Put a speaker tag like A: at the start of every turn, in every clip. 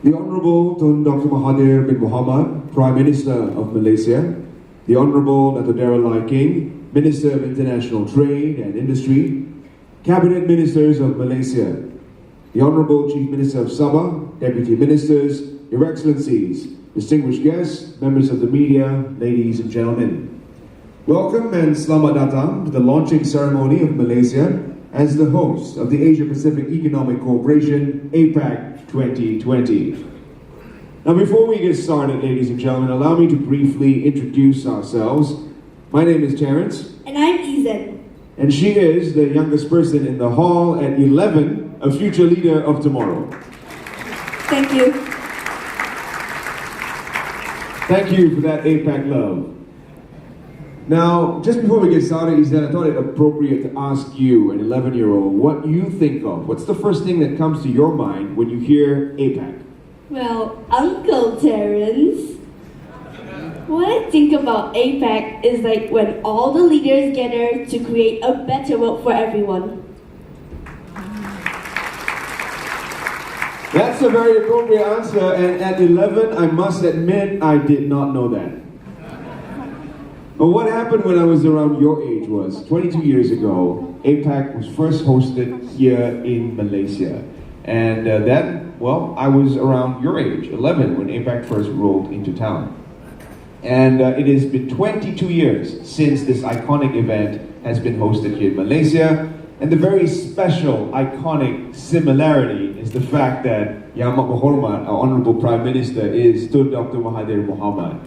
A: The Honorable Tun Dr. Mahathir bin Mohamad, Prime Minister of Malaysia, the Honorable Dato' Darrell Lai King, Minister of International Trade and Industry, Cabinet Ministers of Malaysia, the Honorable Chief Minister of Sabah, Deputy Ministers, Your Excellencies, distinguished guests, members of the media, ladies and gentlemen. Welcome and selamat datang to the launching ceremony of Malaysia as the host of the Asia-Pacific Economic Cooperation APEC 2020. Now before we get started, ladies and gentlemen, allow me to briefly introduce ourselves. My name is Terrance.
B: And I'm Emcee.
A: And she is the youngest person in the hall at 11, a future leader of tomorrow.
B: Thank you.
A: Thank you for that APEC love. Now, just before we get started, Emcee, I thought it appropriate to ask you, an 11-year-old, what you think of. What's the first thing that comes to your mind when you hear APEC?
B: Well, Uncle Terrance, what I think about APEC is like when all the leaders gather to create a better world for everyone.
A: That's a very appropriate answer, and at 11, I must admit, I did not know that. But what happened when I was around your age was, 22 years ago, APEC was first hosted here in Malaysia. And I was around your age, 11, when APEC first rolled into town. And it has been 22 years since this iconic event has been hosted here in Malaysia. And the very special, iconic similarity is the fact that Yang Amat Berhormat, our Honorable Prime Minister, is Tun Dr. Mahathir Mohamad.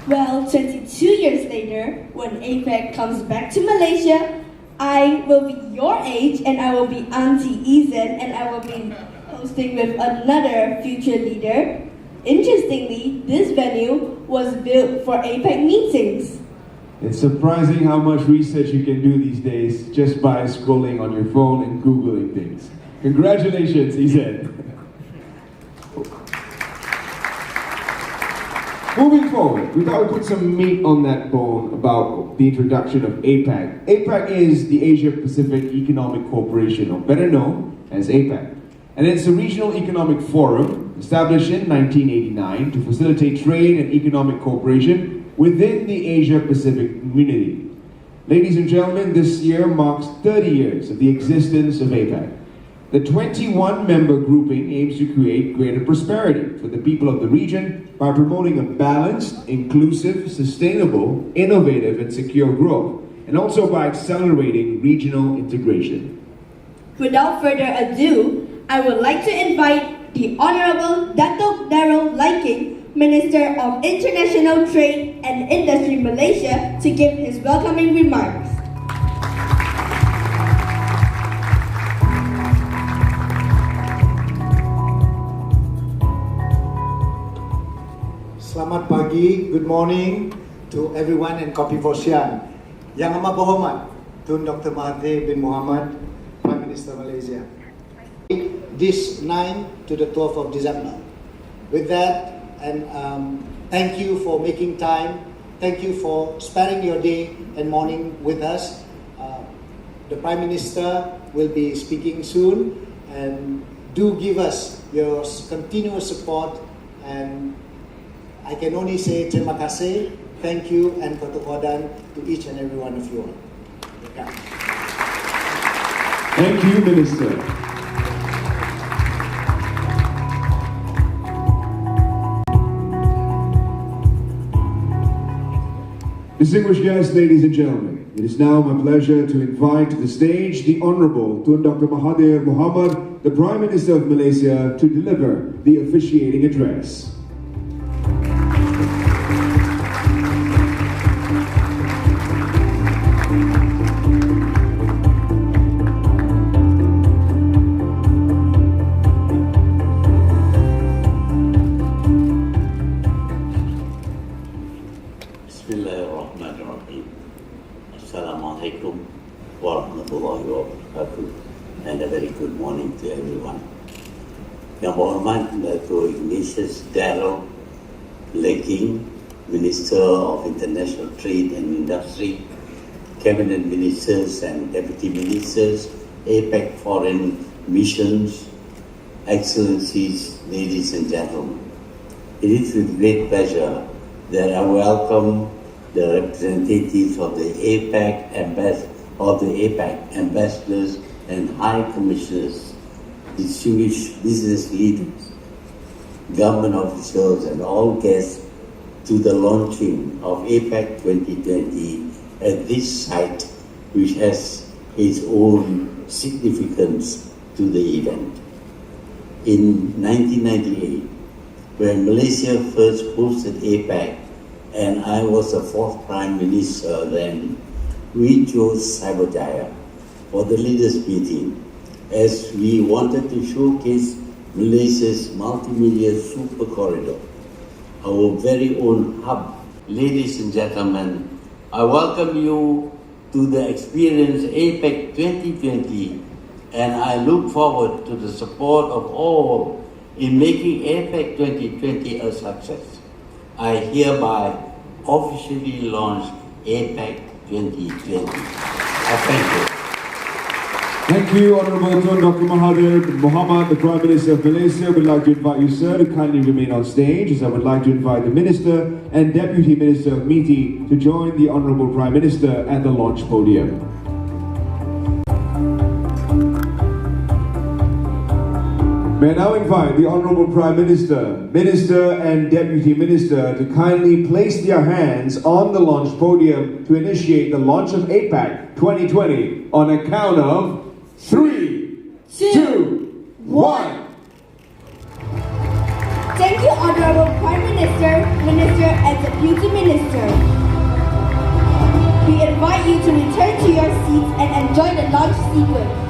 B: Well, 22 years later, when APEC comes back to Malaysia, I will be your age and I will be Auntie Emcee and I will be hosting with another future leader. Interestingly, this venue was built for APEC meetings.
A: It's surprising how much research you can do these days just by scrolling on your phone and Googling things. Congratulations, Emcee. Moving forward, we thought we'd put some meat on that bone about the introduction of APEC. APEC is the Asia-Pacific Economic Cooperation, or better known as APEC. And it's a regional economic forum established in 1989 to facilitate trade and economic cooperation within the Asia-Pacific community. Ladies and gentlemen, this year marks 30 years of the existence of APEC. The 21-member grouping aims to create greater prosperity for the people of the region by promoting a balanced, inclusive, sustainable, innovative, and secure growth, and also by accelerating regional integration.
B: Without further ado, I would like to invite the Honorable Dato' Darrell Lai King, Minister of International Trade and Industry Malaysia, to give his welcoming remarks.
C: Selamat pagi, good morning to everyone and Kopi for Siang. Yang Amat Berhormat, Tun Dr. Mahathir bin Mohamad, Prime Minister of Malaysia. This 9 to the 12th of December. With that, and thank you for making time. Thank you for sparing your day and morning with us. The Prime Minister will be speaking soon, and do give us your continuous support, and I can only say terima kasih, thank you, and katawadan to each and every one of you all. Yeah.
A: Thank you, Minister. Distinguished guests, ladies and gentlemen, it is now my pleasure to invite to the stage the Honorable Tun Dr. Mahathir Mohamad, the Prime Minister of Malaysia, to deliver the officiating address.
D: Bismillahirrahmanirrahim. Assalamualaikum warahmatullahi wabarakatuh, and a very good morning to everyone. Yang Berhormat Dato' Ignatius Darrell Lai King, Minister of International Trade and Industry, cabinet ministers and deputy ministers, APEC foreign missions, excellencies, ladies and gentlemen. It is with great pleasure that I welcome the representatives of the APEC ambassadors and high commissioners, distinguished business leaders, government officials, and all guests to the launching of APEC 2020 at this site, which has its own significance to the event. In 1998, when Malaysia first hosted APEC, and I was the fourth Prime Minister then, we chose Cyberjaya for the leaders' meeting as we wanted to showcase Malaysia's multimedia super corridor, our very own hub. Ladies and gentlemen, I welcome you to the Experience APEC 2020, and I look forward to the support of all in making APEC 2020 a success. I hereby officially launch APEC 2020. Thank you.
A: Thank you, Honourable Tun Dr. Mahathir Mohamad, the Prime Minister of Malaysia. We'd like to invite you, sir, to kindly remain on stage, as I would like to invite the Minister and Deputy Minister of MITI to join the Honourable Prime Minister at the launch podium. May I now invite the Honourable Prime Minister, Minister and Deputy Minister to kindly place their hands on the launch podium to initiate the launch of APEC 2020 on a count of 3, 2, 1.
B: Thank you, Honorable Prime Minister, Minister and Deputy Minister. We invite you to return to your seats and enjoy the launch sequence.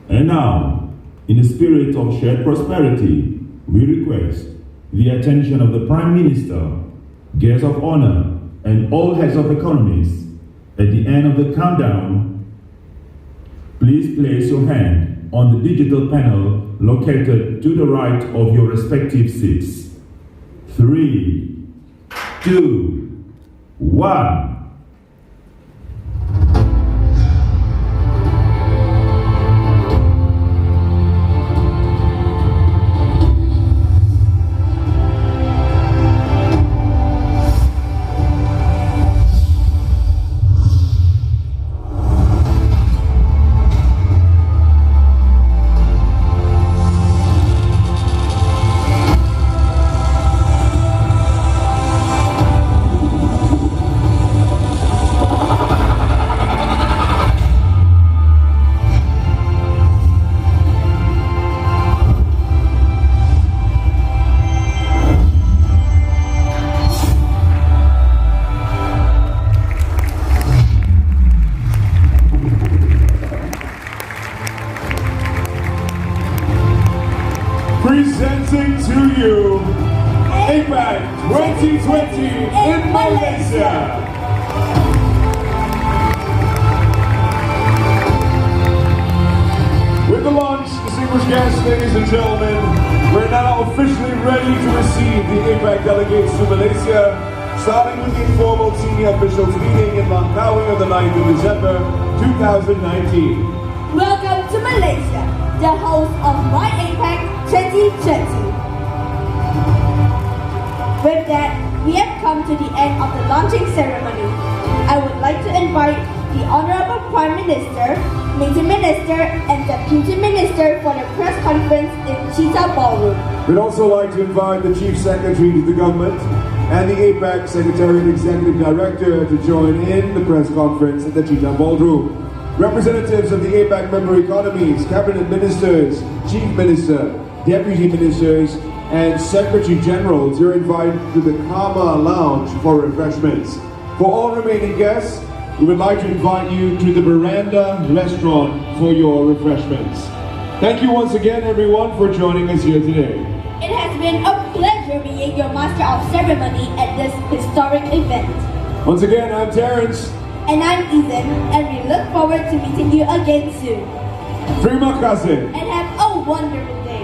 E: And now, in the spirit of shared prosperity, we request the attention of the Prime Minister, guests of honor, and all heads of economies. At the end of the countdown, please place your hand on the digital panel located to the right of your respective seats. 3, 2, 1.
F: delegates to Malaysia, starting with the informal senior officials meeting in Langkawi on the 9th of December 2019.
B: Welcome to Malaysia, the host of My APEC 2020. With that, we have come to the end of the launching ceremony. I would like to invite the Honorable Prime Minister, Meeting Minister, and Deputy Minister for the press conference in Cheetah Ballroom.
F: We'd also like to invite the Chief Secretary to the Government and the APEC Secretary and Executive Director to join in the press conference at the Cheetah Ballroom. Representatives of the APEC member economies, Cabinet Ministers, Chief Minister, Deputy Ministers, and Secretary Generals are invited to the Kama Lounge for refreshments. For all remaining guests, we would like to invite you to the Veranda Restaurant for your refreshments. Thank you once again, everyone, for joining us here today.
B: It has been a pleasure being your Master of Ceremony at this historic event.
F: Once again, I'm Terrance.
B: And I'm Ethan, and we look forward to meeting you again soon.
F: Terima kasih.
B: And have a wonderful day.